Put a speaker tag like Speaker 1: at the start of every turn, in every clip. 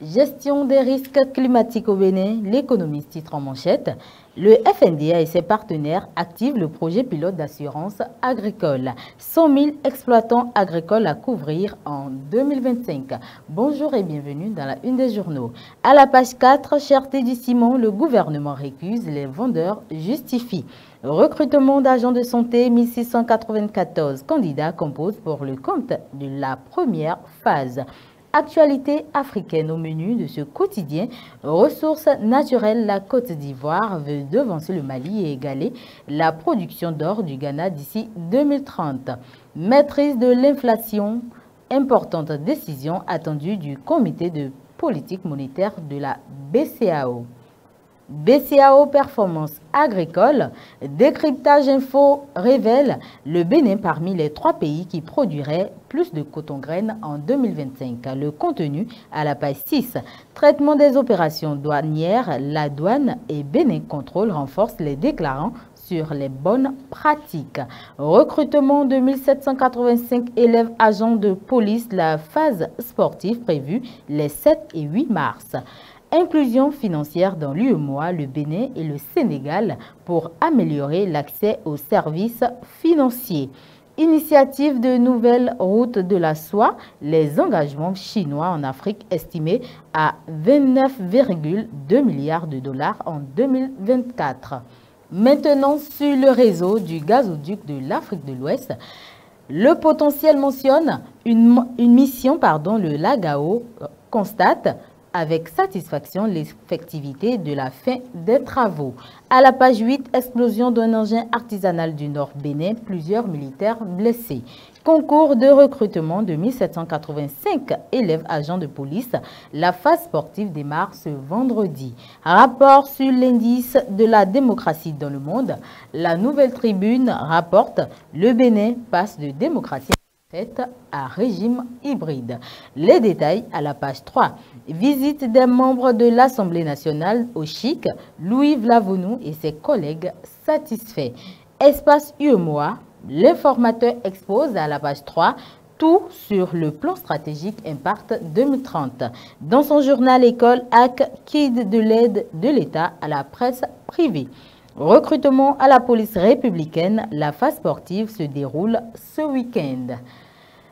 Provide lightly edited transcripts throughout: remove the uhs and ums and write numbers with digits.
Speaker 1: Gestion des risques climatiques au Bénin, l'économiste titre en manchette. Le FNDA et ses partenaires activent le projet pilote d'assurance agricole. 100 000 exploitants agricoles à couvrir en 2025. Bonjour et bienvenue dans la une des journaux. À la page 4, cherté du ciment, le gouvernement récuse, les vendeurs justifient. Recrutement d'agents de santé, 1694 candidats composent pour le compte de la première phase. Actualité africaine au menu de ce quotidien. Ressources naturelles, la Côte d'Ivoire veut devancer le Mali et égaler la production d'or du Ghana d'ici 2030. Maîtrise de l'inflation, importante décision attendue du comité de politique monétaire de la BCEAO. BCEAO Performance agricole, décryptage info révèle le Bénin parmi les 3 pays qui produiraient plus de coton-graines en 2025. Le contenu à la page 6. Traitement des opérations douanières, la douane et Bénin Contrôle renforcent les déclarants sur les bonnes pratiques. Recrutement de 1785 élèves agents de police, la phase sportive prévue les 7 et 8 mars. Inclusion financière dans l'UEMOA, le Bénin et le Sénégal pour améliorer l'accès aux services financiers. Initiative de nouvelles routes de la soie, les engagements chinois en Afrique estimés à 29,2 milliards de dollars en 2024. Maintenant, sur le réseau du gazoduc de l'Afrique de l'Ouest, le potentiel mentionne une mission, le Lagao constate avec satisfaction l'effectivité de la fin des travaux. À la page 8, explosion d'un engin artisanal du Nord Bénin, plusieurs militaires blessés. Concours de recrutement de 1785 élèves agents de police. La phase sportive démarre ce vendredi. Rapport sur l'indice de la démocratie dans le monde. La Nouvelle Tribune rapporte le Bénin passe de démocratie à régime hybride. Les détails à la page 3. Visite des membres de l'Assemblée nationale au Chic, Louis Vlavounou et ses collègues satisfaits. Espace UEMOA, l'informateur expose à la page 3 tout sur le plan stratégique Impact 2030. Dans son journal École AC, Kid de l'aide de l'État à la presse privée. Recrutement à la police républicaine, la phase sportive se déroule ce week-end.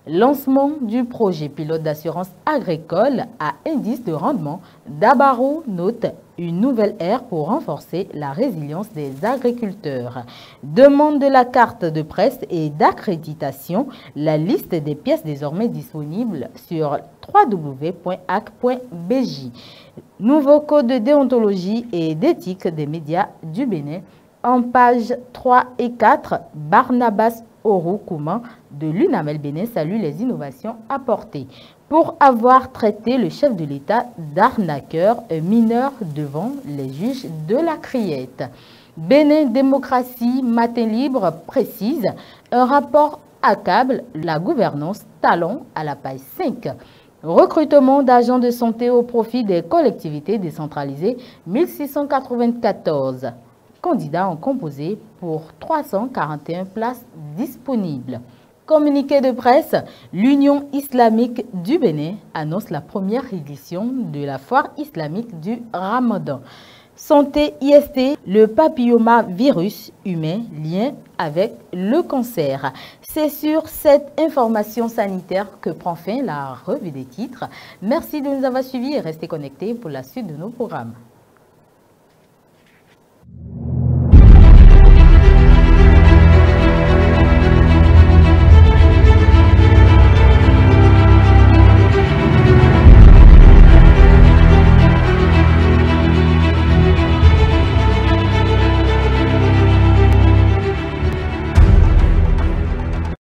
Speaker 1: Lancement du projet pilote d'assurance agricole à indice de rendement, Dabarou note une nouvelle ère pour renforcer la résilience des agriculteurs. Demande de la carte de presse et d'accréditation, la liste des pièces désormais disponibles sur www.ac.bj. Nouveau code de déontologie et d'éthique des médias du Bénin. En page 3 et 4, Barnabas Orou-Kouman de l'UNAMEL Bénin salue les innovations apportées pour avoir traité le chef de l'État d'arnaqueur mineur devant les juges de la Criette. Bénin Démocratie Matin Libre précise un rapport accable la gouvernance talon à la page 5. Recrutement d'agents de santé au profit des collectivités décentralisées, 1694 candidats ont composé pour 341 places disponibles. Communiqué de presse, l'Union islamique du Bénin annonce la première édition de la foire islamique du Ramadan. Santé IST, le papillomavirus humain, lien avec le cancer. C'est sur cette information sanitaire que prend fin la revue des titres. Merci de nous avoir suivis et restez connectés pour la suite de nos programmes.